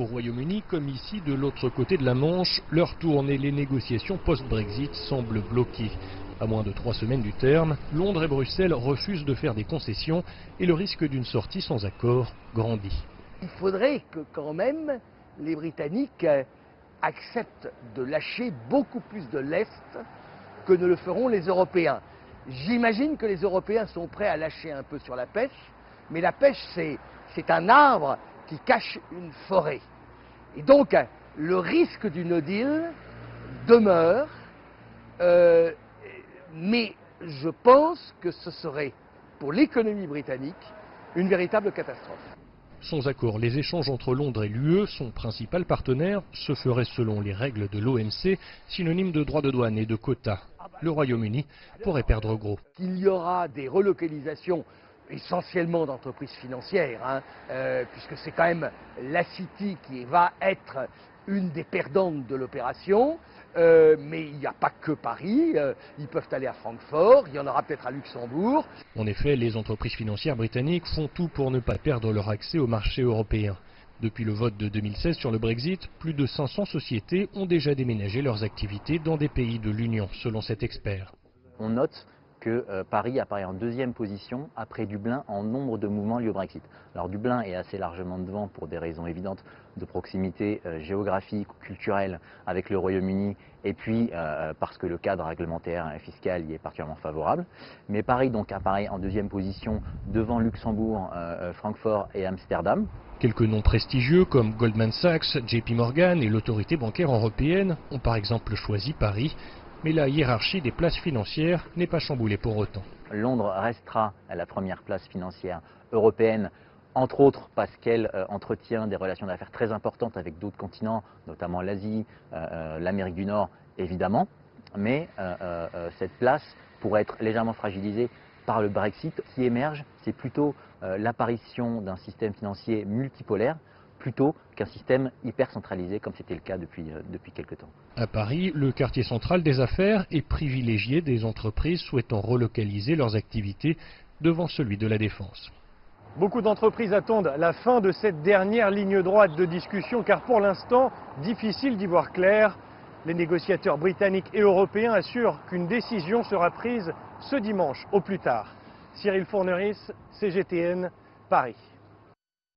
Au Royaume-Uni, comme ici, de l'autre côté de la Manche, l'heure tourne et les négociations post-Brexit semblent bloquées. À moins de 3 semaines du terme, Londres et Bruxelles refusent de faire des concessions et le risque d'une sortie sans accord grandit. Il faudrait que quand même les Britanniques acceptent de lâcher beaucoup plus de lest que ne le feront les Européens. J'imagine que les Européens sont prêts à lâcher un peu sur la pêche, mais la pêche c'est un arbre qui cache une forêt. Et donc le risque du no deal demeure, mais je pense que ce serait pour l'économie britannique une véritable catastrophe. Sans accord, les échanges entre Londres et l'UE, son principal partenaire, se feraient selon les règles de l'OMC, synonyme de droits de douane et de quotas. Le Royaume-Uni pourrait perdre gros. Il y aura des relocalisations essentiellement d'entreprises financières, puisque c'est quand même la City qui va être une des perdantes de l'opération. Mais il n'y a pas que Paris, ils peuvent aller à Francfort, il y en aura peut-être à Luxembourg. En effet, les entreprises financières britanniques font tout pour ne pas perdre leur accès au marché européen. Depuis le vote de 2016 sur le Brexit, plus de 500 sociétés ont déjà déménagé leurs activités dans des pays de l'Union, selon cet expert. On note que Paris apparaît en deuxième position après Dublin en nombre de mouvements liés au Brexit. Alors Dublin est assez largement devant pour des raisons évidentes de proximité géographique ou culturelle avec le Royaume-Uni et puis parce que le cadre réglementaire et fiscal y est particulièrement favorable. Mais Paris donc apparaît en deuxième position devant Luxembourg, Francfort et Amsterdam. Quelques noms prestigieux comme Goldman Sachs, JP Morgan et l'autorité bancaire européenne ont par exemple choisi Paris. Mais la hiérarchie des places financières n'est pas chamboulée pour autant. Londres restera à la première place financière européenne, entre autres parce qu'elle entretient des relations d'affaires très importantes avec d'autres continents, notamment l'Asie, l'Amérique du Nord évidemment. Mais cette place pourrait être légèrement fragilisée par le Brexit. Ce qui émerge, c'est plutôt l'apparition d'un système financier multipolaire, plutôt qu'un système hyper centralisé comme c'était le cas depuis quelques temps. À Paris, le quartier central des affaires est privilégié des entreprises souhaitant relocaliser leurs activités devant celui de la défense. Beaucoup d'entreprises attendent la fin de cette dernière ligne droite de discussion car pour l'instant, difficile d'y voir clair. Les négociateurs britanniques et européens assurent qu'une décision sera prise ce dimanche au plus tard. Cyril Fourneris, CGTN, Paris.